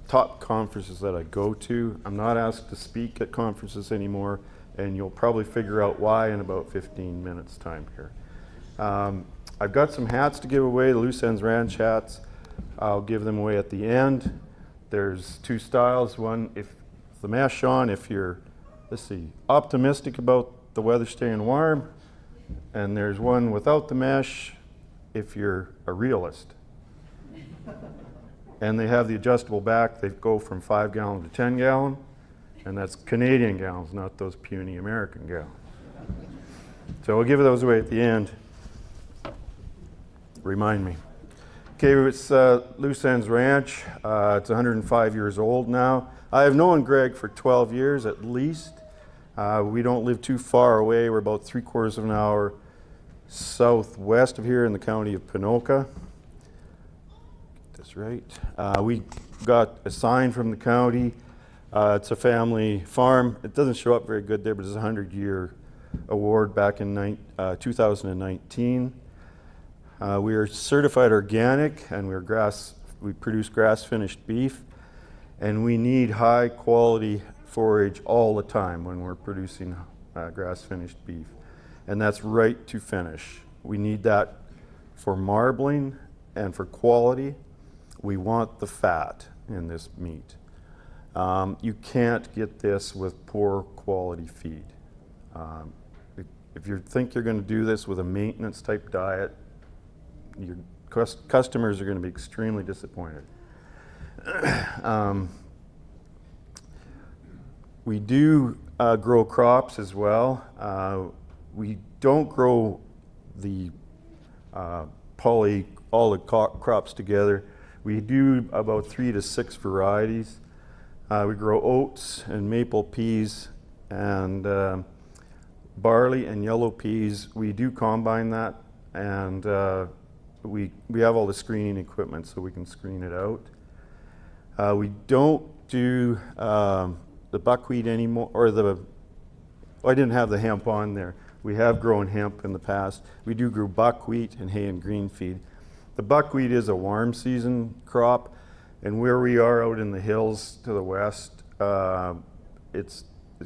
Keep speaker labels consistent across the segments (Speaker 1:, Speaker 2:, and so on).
Speaker 1: top conferences that I go to. I'm not asked to speak at conferences anymore, and you'll probably figure out why in about 15 minutes time here. I've got some hats to give away, the Lucends Ranch hats. I'll give them away at the end. There's two styles. One, if the mesh on, if you're, optimistic about the weather staying warm. And there's one without the mesh, if you're a realist. And they have the adjustable back. They go from 5 gallon to 10 gallon. And that's Canadian gallons, not those puny American gallons. So we'll give those away at the end. Remind me. Okay, it's Lucens Ranch. It's 105 years old now. I have known Greg for 12 years at least. We don't live too far away. We're about 3/4 of an hour southwest of here in the county of Ponoka. Get this right. We got a sign from the county. It's a family farm. It doesn't show up very good there, but it's a 100-year award back in 2019. We are certified organic, and we produce grass-finished beef, and we need high-quality forage all the time when we're producing grass-finished beef, and that's right to finish. We need that for marbling and for quality. We want the fat in this meat. You can't get this with poor quality feed. If you think you're going to do this with a maintenance type diet, your customers are going to be extremely disappointed. We do grow crops as well. We don't grow all the crops together. We do about 3 to 6 varieties. We grow oats and maple peas and barley and yellow peas. We do combine that, and we have all the screening equipment so we can screen it out. We don't do the buckwheat anymore, or I didn't have the hemp on there. We have grown hemp in the past. We do grow buckwheat and hay and green feed. The buckwheat is a warm season crop, and where we are out in the hills to the west,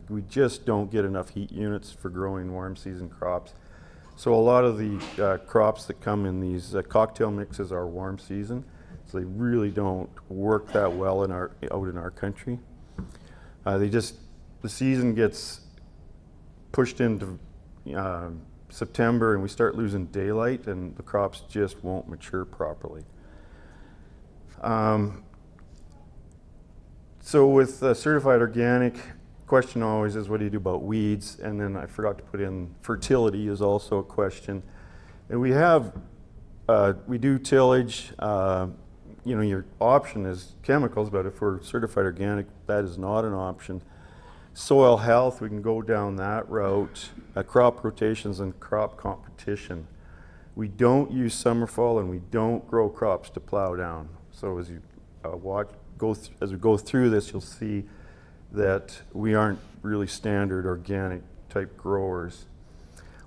Speaker 1: we just don't get enough heat units for growing warm season crops. So a lot of the crops that come in these cocktail mixes are warm season, so they really don't work that well out in our country. The season gets pushed into September, and we start losing daylight, and the crops just won't mature properly. So with certified organic, question always is, what do you do about weeds? And then I forgot to put in fertility is also a question. And we do tillage. Your option is chemicals, but if we're certified organic, that is not an option. Soil health, we can go down that route. Crop rotations and crop competition. We don't use summer fall, and we don't grow crops to plow down. So as you as we go through this, you'll see that we aren't really standard organic type growers.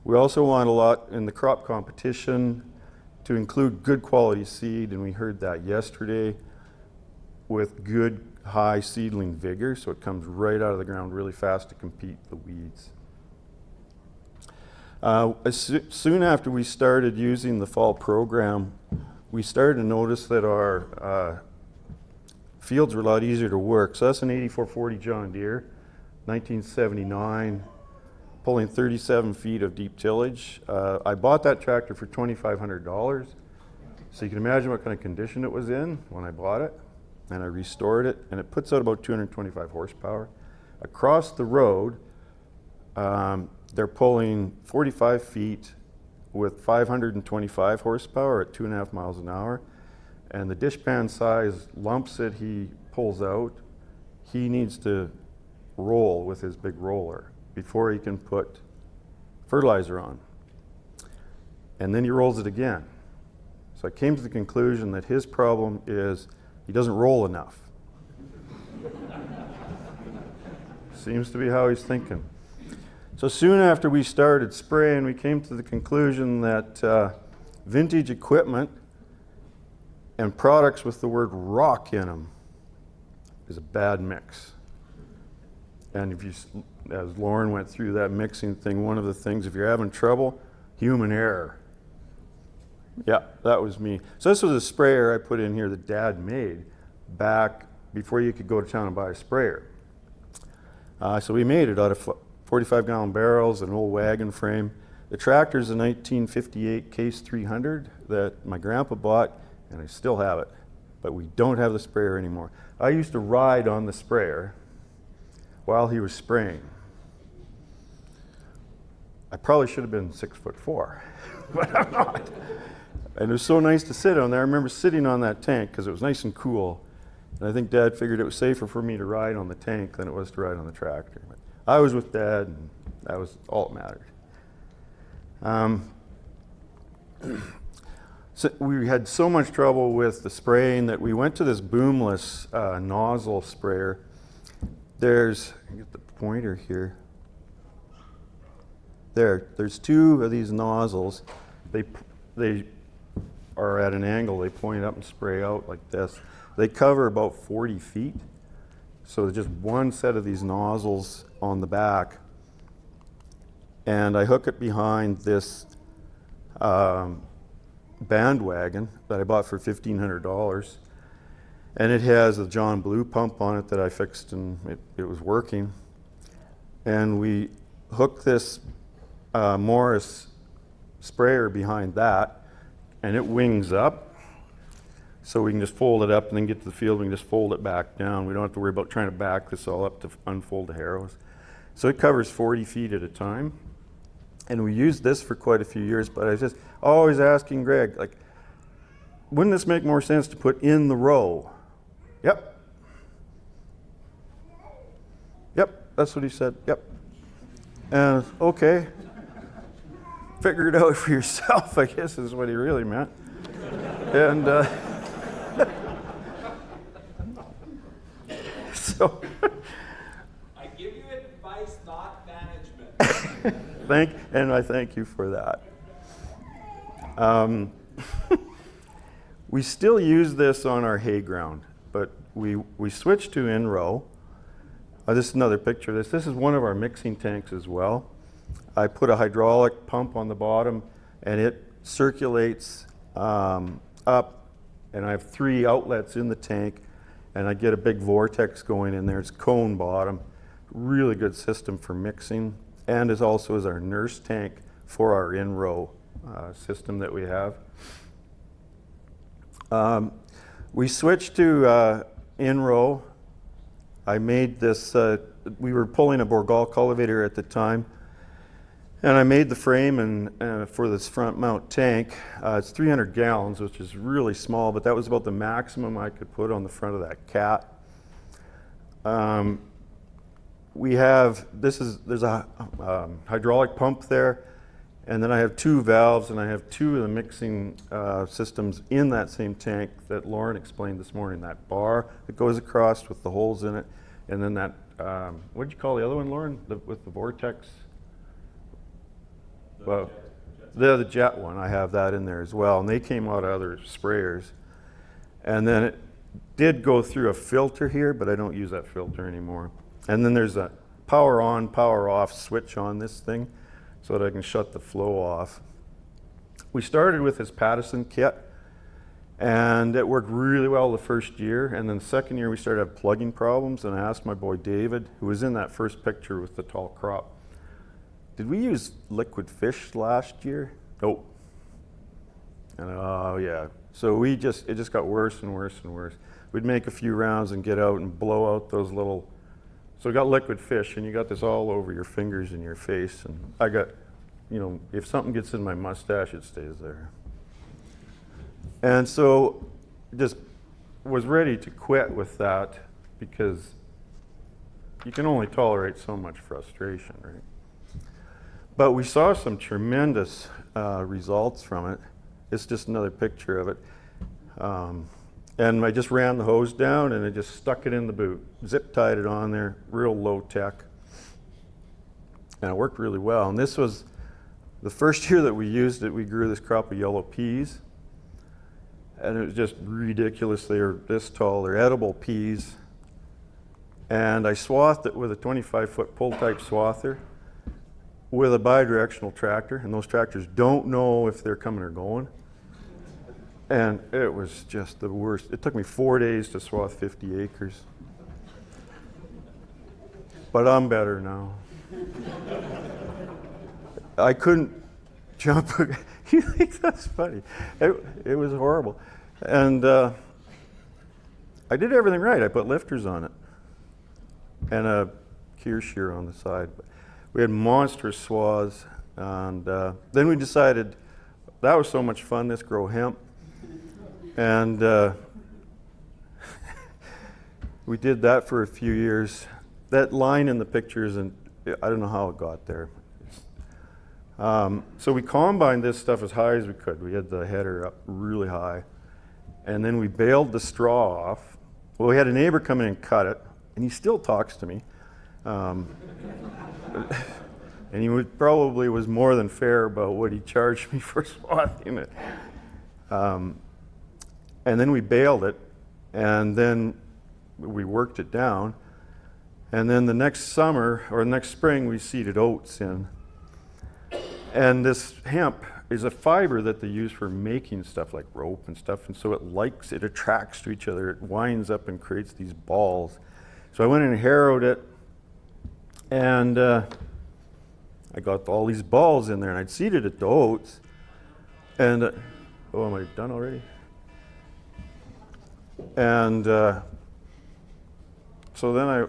Speaker 1: We also want a lot in the crop competition to include good quality seed, and we heard that yesterday, with good high seedling vigor, so it comes right out of the ground really fast to compete the weeds. Soon after we started using the fall program, we started to notice that our fields were a lot easier to work. So that's an 8440 John Deere, 1979, pulling 37 feet of deep tillage. I bought that tractor for $2,500. So you can imagine what kind of condition it was in when I bought it. And I restored it, and it puts out about 225 horsepower. Across the road, they're pulling 45 feet with 525 horsepower at 2.5 miles an hour. And the dishpan size lumps that he pulls out, he needs to roll with his big roller before he can put fertilizer on. And then he rolls it again. So I came to the conclusion that his problem is he doesn't roll enough. Seems to be how he's thinking. So soon after we started spraying, we came to the conclusion that vintage equipment and products with the word rock in them is a bad mix. And if you, as Lauren went through that mixing thing, one of the things, if you're having trouble, human error. Yeah, that was me. So this was a sprayer I put in here that Dad made back before you could go to town and buy a sprayer. So we made it out of 45-gallon barrels, an old wagon frame. The tractor's a 1958 Case 300 that my grandpa bought, and I still have it. But we don't have the sprayer anymore. I used to ride on the sprayer while he was spraying. I probably should have been 6'4", but I'm not. And it was so nice to sit on there. I remember sitting on that tank because it was nice and cool. And I think Dad figured it was safer for me to ride on the tank than it was to ride on the tractor. But I was with Dad, and that was all that mattered. So we had so much trouble with the spraying that we went to this boomless nozzle sprayer. There's, I get the pointer here. There's two of these nozzles. They are at an angle. They point up and spray out like this. They cover about 40 feet. So there's just one set of these nozzles on the back. And I hook it behind this bandwagon that I bought for $1,500. And it has a John Blue pump on it that I fixed, and it was working. And we hooked this Morris sprayer behind that, and it wings up. So we can just fold it up and then get to the field, we can just fold it back down. We don't have to worry about trying to back this all up to unfold the harrows. So it covers 40 feet at a time. And we used this for quite a few years, but I was just always asking Greg, like, wouldn't this make more sense to put in the row? Yep. Yep, that's what he said, yep. And okay, figure it out for yourself, I guess is what he really meant. And so
Speaker 2: I give you advice, not management.
Speaker 1: And I thank you for that. We still use this on our hay ground, but we switched to in-row. This is another picture of this. This is one of our mixing tanks as well. I put a hydraulic pump on the bottom, and it circulates up, and I have 3 outlets in the tank, and I get a big vortex going in there. It's cone bottom. Really good system for mixing, and is also our nurse tank for our in-row system that we have. We switched to in-row. I made this, we were pulling a Bourgault cultivator at the time, and I made the frame and for this front mount tank. It's 300 gallons, which is really small, but that was about the maximum I could put on the front of that cat. There's a hydraulic pump there, and then I have 2 valves, and I have 2 of the mixing systems in that same tank that Lauren explained this morning. That bar that goes across with the holes in it, and then that, what did you call the other one, Lauren, with the vortex? Well, the jet one, I have that in there as well, and they came out of other sprayers. And then it did go through a filter here, but I don't use that filter anymore. And then there's a power on, power off switch on this thing so that I can shut the flow off. We started with this Pattison kit, and it worked really well the first year. And then the second year we started to have plugging problems, and I asked my boy David, who was in that first picture with the tall crop, did we use liquid fish last year? Nope. And oh yeah. So it just got worse and worse and worse. We'd make a few rounds and get out and blow out those little, so we got liquid fish, and you got this all over your fingers and your face. And I got, if something gets in my mustache, it stays there. And so just was ready to quit with that, because you can only tolerate so much frustration, right? But we saw some tremendous results from it. It's just another picture of it. And I just ran the hose down, and I just stuck it in the boot, zip tied it on there, real low tech. And it worked really well. And this was the first year that we used it. We grew this crop of yellow peas, and it was just ridiculous. They were this tall. They're edible peas. and I swathed it with a 25-foot pull-type swather with a bidirectional tractor, and those tractors don't know if they're coming or going. And it was just the worst. It took me 4 days to swath 50 acres. But I'm better now. I couldn't jump. You think that's funny? It was horrible. And I did everything right. I put lifters on it and a keer shear on the side. But we had monstrous swaths. And then we decided that was so much fun, let's grow hemp. And we did that for a few years. That line in the pictures, and I don't know how it got there. So we combined this stuff as high as we could. We had the header up really high. And then we baled the straw off. Well, we had a neighbor come in and cut it, and he still talks to me. And he probably was more than fair about what he charged me for swathing it. And then we baled it, and then we worked it down. And then the next summer, or next spring, we seeded oats in. And this hemp is a fiber that they use for making stuff like rope and stuff, and so it attracts to each other. It winds up and creates these balls. So I went in and harrowed it, and I got all these balls in there, and I'd seeded it to oats. And, am I done already? And so then I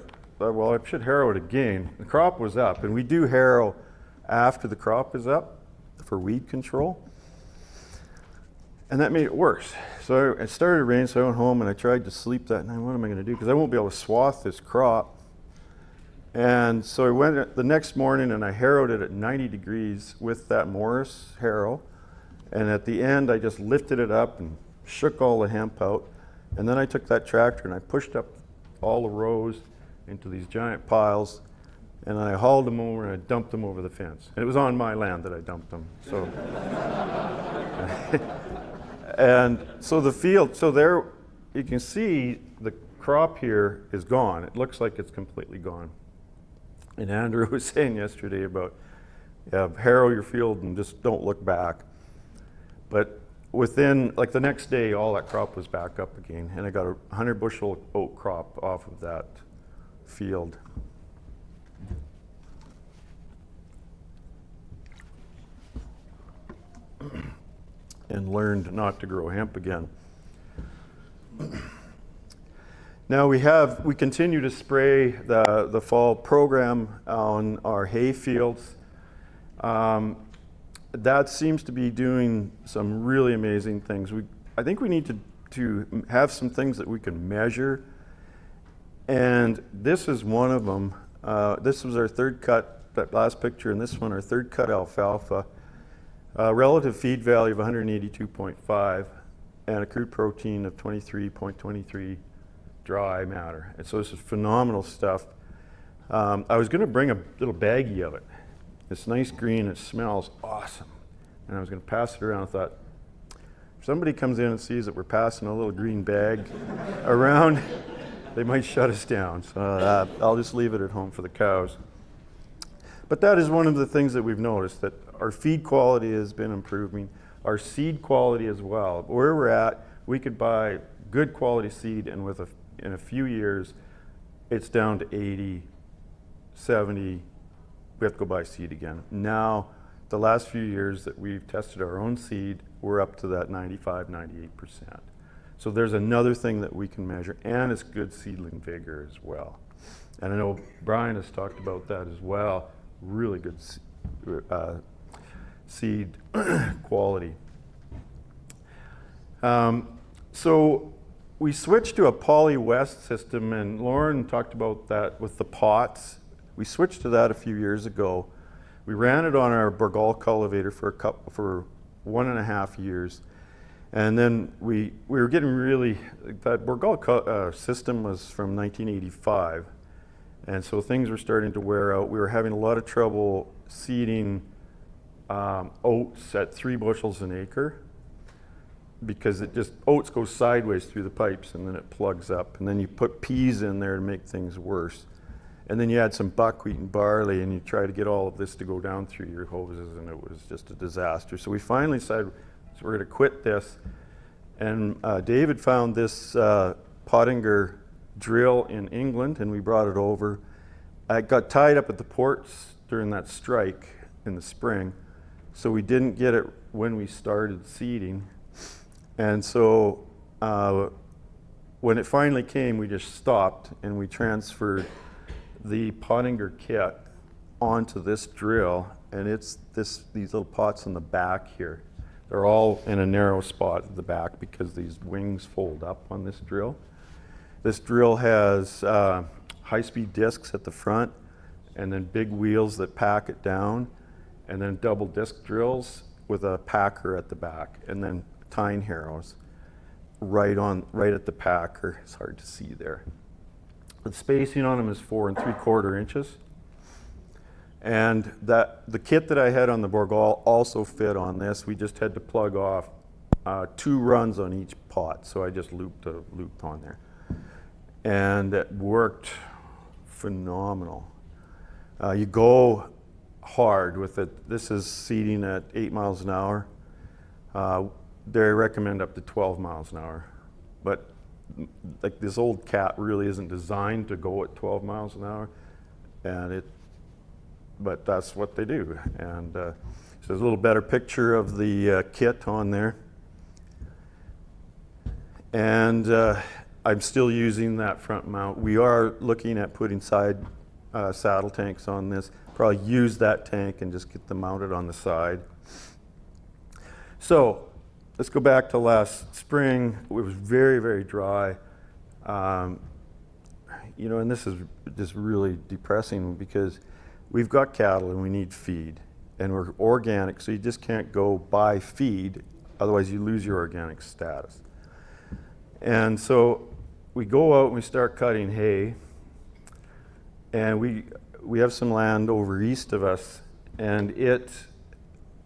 Speaker 1: should harrow it again. The crop was up, and we do harrow after the crop is up for weed control. And that made it worse. So it started to rain, so I went home and I tried to sleep that night. What am I going to do? Because I won't be able to swath this crop. And so I went the next morning and I harrowed it at 90 degrees with that Morris harrow. And at the end, I just lifted it up and shook all the hemp out. And then I took that tractor and I pushed up all the rows into these giant piles, and I hauled them over and I dumped them over the fence. And it was on my land that I dumped them. So, and so the field, so there you can see the crop here is gone. It looks like it's completely gone. And Andrew was saying yesterday about harrow your field and just don't look back. But within, like the next day, all that crop was back up again, and I got a 100 bushel oat crop off of that field. And learned not to grow hemp again. Now we continue to spray the fall program on our hay fields. That seems to be doing some really amazing things. I think we need to have some things that we can measure, and this is one of them. This was our third cut, that last picture, and this one, our third cut alfalfa. Relative feed value of 182.5 and a crude protein of 23.23 dry matter. And so this is phenomenal stuff. I was going to bring a little baggie of it. It's nice green, it smells awesome. And I was going to pass it around. I thought, if somebody comes in and sees that we're passing a little green bag around, they might shut us down. So I'll just leave it at home for the cows. But that is one of the things that we've noticed, that our feed quality has been improving, our seed quality as well. Where we're at, we could buy good quality seed, and in a few years, it's down to 80, 70. We have to go buy seed again. Now, the last few years that we've tested our own seed, we're up to that 95, 98%. So there's another thing that we can measure, and it's good seedling vigor as well. And I know Brian has talked about that as well. Really good seed quality. So we switched to a poly west system, and Lauren talked about that with the pots. We switched to that a few years ago. We ran it on our Bourgal cultivator for 1.5 years. And then we were getting really, that Bourgal system was from 1985. And so things were starting to wear out. We were having a lot of trouble seeding oats at 3 bushels an acre. because oats go sideways through the pipes and then it plugs up. And then you put peas in there to make things worse. And then you add some buckwheat and barley and you try to get all of this to go down through your hoses, and it was just a disaster. So we finally decided we're going to quit this. And David found this Pottinger drill in England, and we brought it over. I got tied up at the ports during that strike in the spring, so we didn't get it when we started seeding. And so when it finally came, we just stopped and we transferred the Pottinger kit onto this drill, and it's these little pots in the back here. They're all in a narrow spot at the back because these wings fold up on this drill. This drill has high-speed discs at the front, and then big wheels that pack it down, and then double disc drills with a packer at the back, and then tine harrows right at the packer. It's hard to see there. The spacing on them is 4 3/4 inches. And the kit that I had on the Bourgal also fit on this. We just had to plug off 2 runs on each pot, so I just looped a loop on there. And it worked phenomenal. You go hard with it. This is seeding at 8 miles an hour. They recommend up to 12 miles an hour. But like this old cat really isn't designed to go at 12 miles an hour, but that's what they do. And so there's a little better picture of the kit on there. And I'm still using that front mount. We are looking at putting side saddle tanks on this. Probably use that tank and just get them mounted on the side. So let's go back to last spring. It was very, very dry. And this is just really depressing because we've got cattle and we need feed. And we're organic, so you just can't go buy feed, otherwise you lose your organic status. And so we go out and we start cutting hay. And we have some land over east of us, and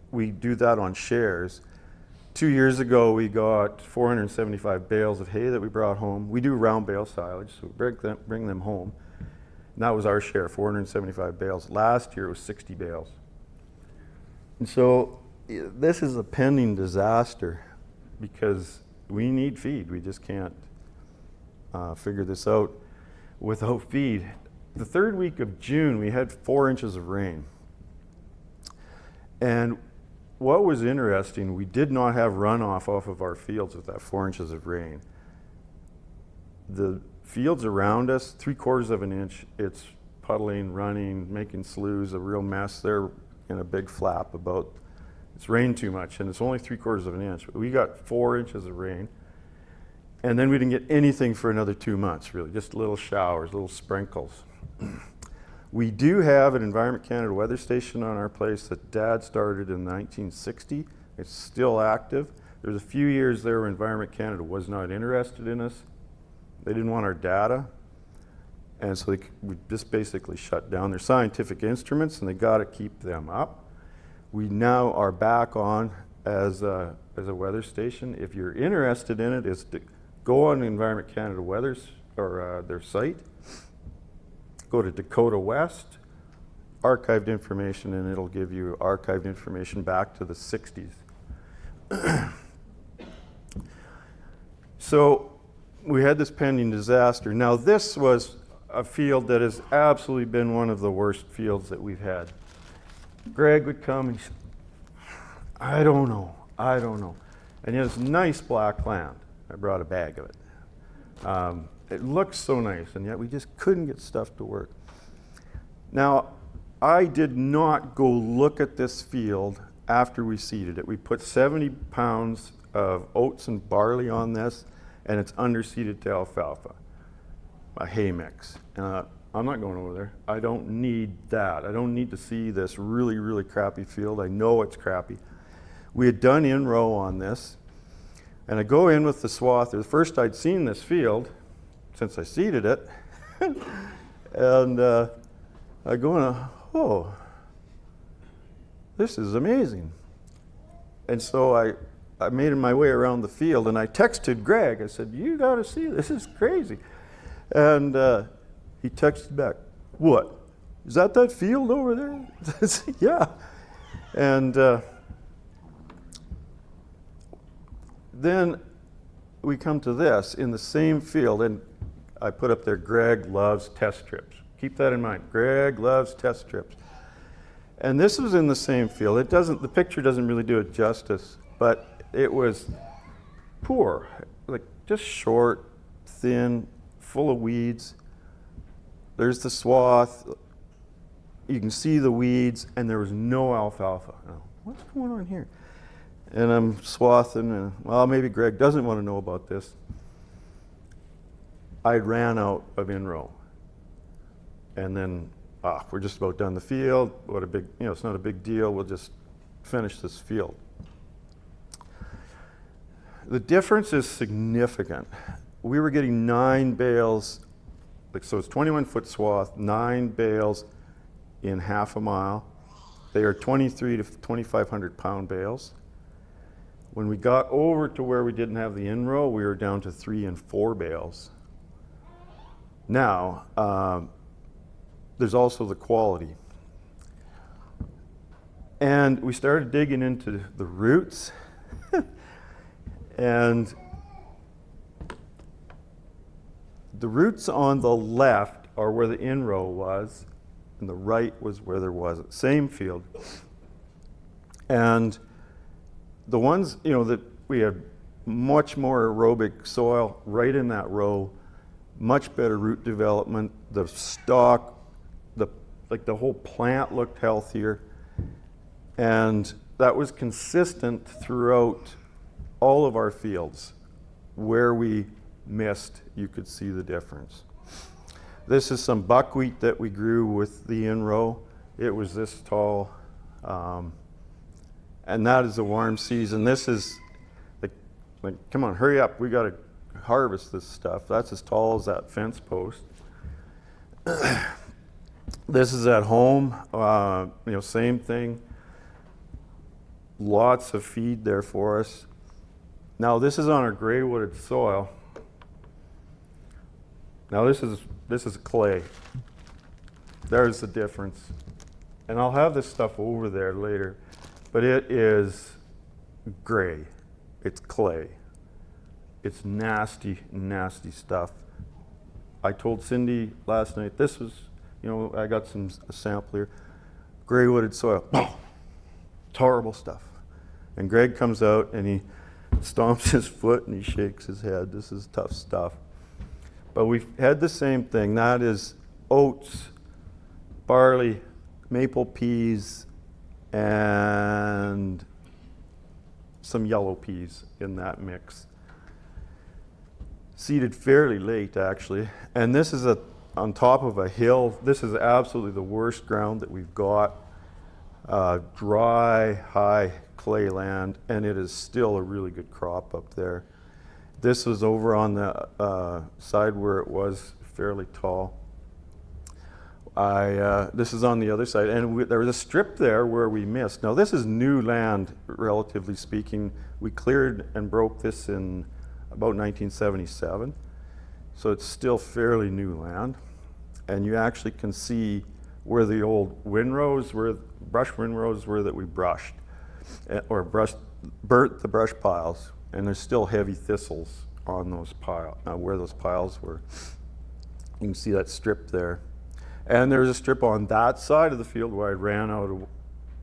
Speaker 1: we do that on shares. 2 years ago, we got 475 bales of hay that we brought home. We do round bale silage, so we bring them home. And that was our share, 475 bales. Last year, it was 60 bales. And so this is a pending disaster because we need feed. We just can't figure this out without feed. The third week of June, we had 4 inches of rain. And what was interesting, we did not have runoff off of our fields with that 4 inches of rain. The fields around us, 3/4 of an inch, it's puddling, running, making sloughs, a real mess. They're in a big flap about, it's rained too much, and it's only 3/4 of an inch. But we got 4 inches of rain. And then we didn't get anything for another 2 months, really, just little showers, little sprinkles. We do have an Environment Canada weather station on our place that Dad started in 1960. It's still active. There's a few years there where Environment Canada was not interested in us. They didn't want our data. And so we just basically shut down their scientific instruments, and they got to keep them up. We now are back on as a weather station. If you're interested in it, is to go on Environment Canada Weather's or their site. Go to Dakota West, archived information, and it'll give you archived information back to the 60s. So we had this pending disaster. Now this was a field that has absolutely been one of the worst fields that we've had. Greg would come and say, I don't know. And it was nice black land. I brought a bag of it. It looks so nice, and yet we just couldn't get stuff to work. Now, I did not go look at this field after we seeded it. We put 70 pounds of oats and barley on this, and it's underseeded to alfalfa, a hay mix. And I'm not going over there. I don't need that. I don't need to see this really, really crappy field. I know it's crappy. We had done in-row on this, and I go in with the swather. The first I'd seen this field, since I seeded it, and I go in, oh, this is amazing. And so I I made my way around the field, and I texted Greg. I said, "You got to see this. This is crazy." And he texted back, "What? Is that field over there?" I said, "Yeah." And then we come to this in the same field, and I put up there, Greg loves test trips. Keep that in mind. Greg loves test trips. And this was in the same field. The picture doesn't really do it justice, but it was poor, like just short, thin, full of weeds. There's the swath. You can see the weeds, and there was no alfalfa. Oh, what's going on here? And I'm swathing, and well, maybe Greg doesn't want to know about this. I ran out of in-row. And then, we're just about done the field. What a big, it's not a big deal. We'll just finish this field. The difference is significant. We were getting 9 bales, so it's 21-foot swath, 9 bales in half a mile. They are 23 to 2,500 pound bales. When we got over to where we didn't have the in-row, we were down to 3 and 4 bales. Now, there's also the quality. And we started digging into the roots. And the roots on the left are where the in-row was, and the right was where there wasn't. Same field. And the ones, that we had much more aerobic soil right in that row, much better root development, the stalk, the whole plant looked healthier. And that was consistent throughout all of our fields. Where we missed, you could see the difference. This is some buckwheat that we grew with the in-row. It was this tall. And that is a warm season. This is like, come on, hurry up. We got to harvest this stuff. That's as tall as that fence post. This is at home, same thing. Lots of feed there for us. Now this is on our gray wooded soil. Now this is clay. There's the difference. And I'll have this stuff over there later, but it is gray. It's clay. It's nasty, nasty stuff. I told Cindy last night, this was, I got a sample here. Gray wooded soil. It's horrible stuff. And Greg comes out and he stomps his foot and he shakes his head. This is tough stuff. But we've had the same thing. That is oats, barley, maple peas, and some yellow peas in that mix. Seeded fairly late, actually. And this is on top of a hill. This is absolutely the worst ground that we've got. Dry, high clay land, and it is still a really good crop up there. This was over on the side where it was fairly tall. This is on the other side, and there was a strip there where we missed. Now this is new land, relatively speaking. We cleared and broke this in about 1977, so it's still fairly new land. And you actually can see where the old windrows were, brush windrows were that we brushed, or burnt the brush piles, and there's still heavy thistles on those where those piles were. You can see that strip there. And there's a strip on that side of the field where I ran out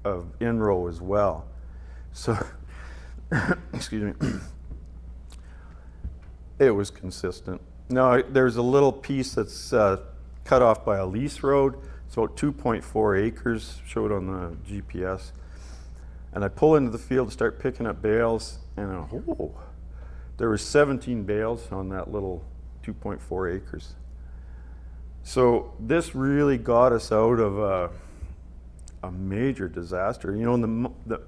Speaker 1: of in-row as well. So, excuse me, it was consistent. Now, there's a little piece that's cut off by a lease road. It's about 2.4 acres, showed on the GPS. And I pull into the field to start picking up bales, and there were 17 bales on that little 2.4 acres. So this really got us out of a major disaster.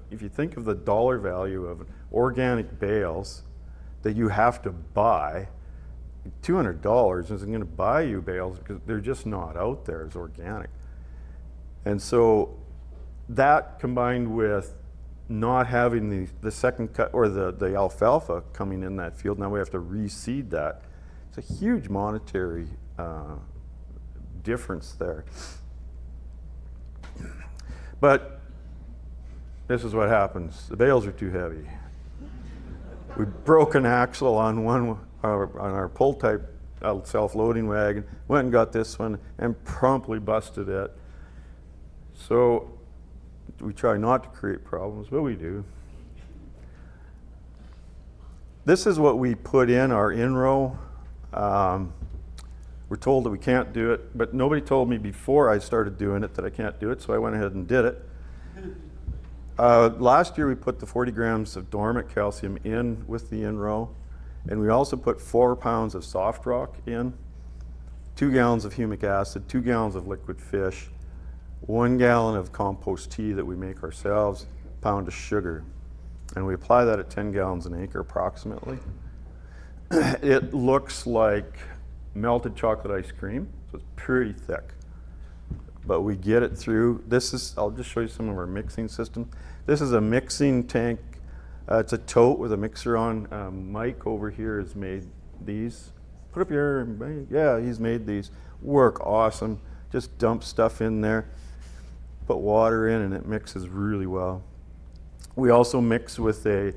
Speaker 1: If you think of the dollar value of organic bales that you have to buy, $200 isn't going to buy you bales because they're just not out there as organic. And so that combined with not having the second cut or the alfalfa coming in that field, now we have to reseed that. It's a huge monetary difference there. But this is what happens. The bales are too heavy. We broke an axle on on our pull type self-loading wagon, went and got this one and promptly busted it. So we try not to create problems, but we do. This is what we put in our in-row. We're told that we can't do it, but nobody told me before I started doing it that I can't do it, so I went ahead and did it. Last year we put the 40 grams of dormant calcium in with the in-row, and we also put 4 pounds of soft rock in, 2 gallons of humic acid, 2 gallons of liquid fish, 1 gallon of compost tea that we make ourselves, a pound of sugar. And we apply that at 10 gallons an acre approximately. It looks like melted chocolate ice cream, so it's pretty thick. But we get it through. I'll just show you some of our mixing system. This is a mixing tank. It's a tote with a mixer on. Mike over here has made these. Put up your, yeah, he's made these. Work awesome. Just dump stuff in there, put water in, and it mixes really well. We also mix with a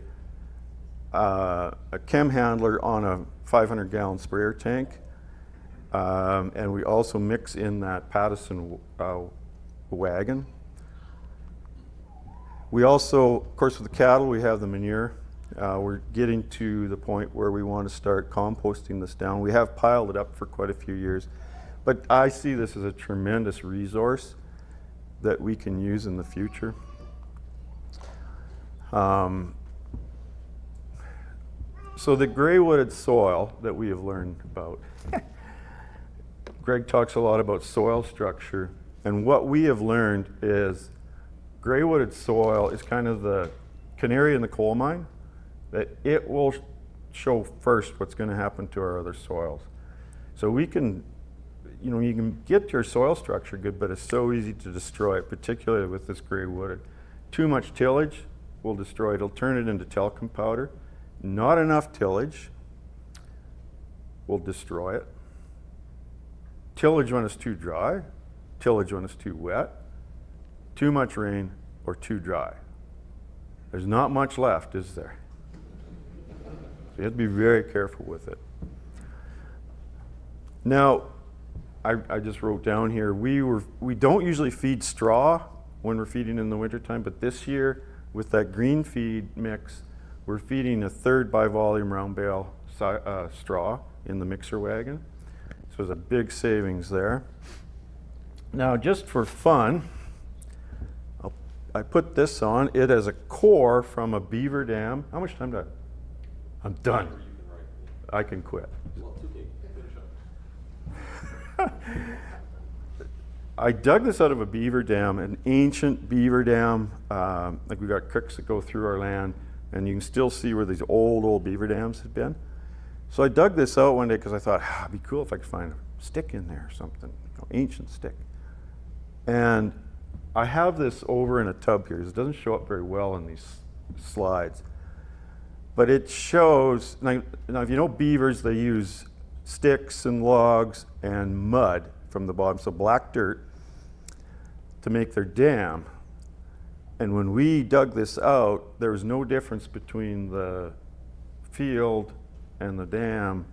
Speaker 1: chem handler on a 500-gallon sprayer tank. And we also mix in that Pattison wagon. We also, of course, with the cattle, we have the manure. We're getting to the point where we want to start composting this down. We have piled it up for quite a few years, but I see this as a tremendous resource that we can use in the future. So the gray wooded soil that we have learned about. Greg talks a lot about soil structure, and what we have learned is gray wooded soil is kind of the canary in the coal mine, that it will show first what's going to happen to our other soils. So we can, you can get your soil structure good, but it's so easy to destroy it, particularly with this gray wooded. Too much tillage will destroy it. It'll turn it into talcum powder. Not enough tillage will destroy it. Tillage when it's too dry, tillage when it's too wet, too much rain, or too dry. There's not much left, is there? So you have to be very careful with it. Now, I just wrote down here, we don't usually feed straw when we're feeding in the wintertime, but this year, with that green feed mix, we're feeding a 1/3 bivolume round bale straw in the mixer wagon. So there's a big savings there. Now, just for fun, I put this on. It has a core from a beaver dam. How much time do I'm done. I can quit.
Speaker 2: Well, it's okay. Finish up.
Speaker 1: I dug this out of a beaver dam, an ancient beaver dam. Like we've got creeks that go through our land, and you can still see where these old beaver dams have been. So I dug this out one day because I thought, it'd be cool if I could find a stick in there or something, ancient stick. And I have this over in a tub here. It doesn't show up very well in these slides. But it shows, now if you know beavers, they use sticks and logs and mud from the bottom, so black dirt, to make their dam. And when we dug this out, there was no difference between the field and the dam.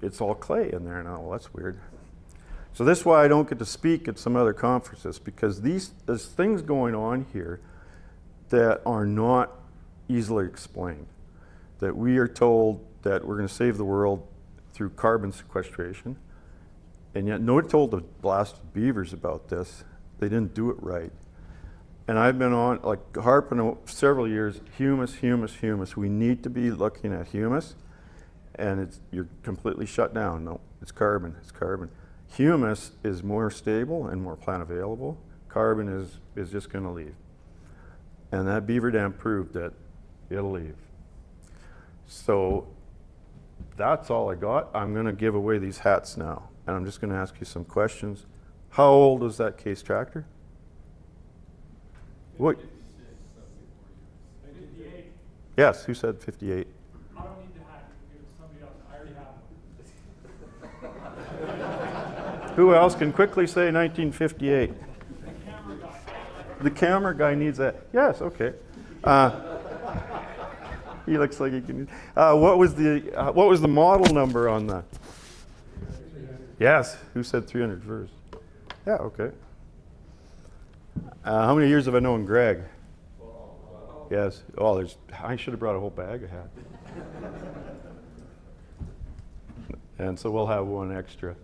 Speaker 1: It's all clay in there now. Well, that's weird. So this is why I don't get to speak at some other conferences, because there's things going on here that are not easily explained. That we are told that we're going to save the world through carbon sequestration, and yet nobody told the blasted beavers about this. They didn't do it right. And I've been on, harping several years, humus, humus, humus. We need to be looking at humus, and you're completely shut down. No, it's carbon, it's carbon. Humus is more stable and more plant available. Carbon is just going to leave. And that beaver dam proved that it'll leave. So that's all I got. I'm going to give away these hats now, and I'm just going to ask you some questions. How old is that Case tractor? What? Yes, who said 58?
Speaker 3: I don't need to have it. Give it to somebody else. I already have one.
Speaker 1: Who else can quickly say 1958?
Speaker 3: The camera guy.
Speaker 1: The camera guy needs that. Yes, okay. He looks like he can. What was the model number on that? Yes, who said 300 first? Yeah, okay. How many years have I known Greg? Yes. Oh, I should have brought a whole bag of hats. And so we'll have one extra.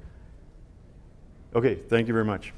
Speaker 1: Okay, thank you very much.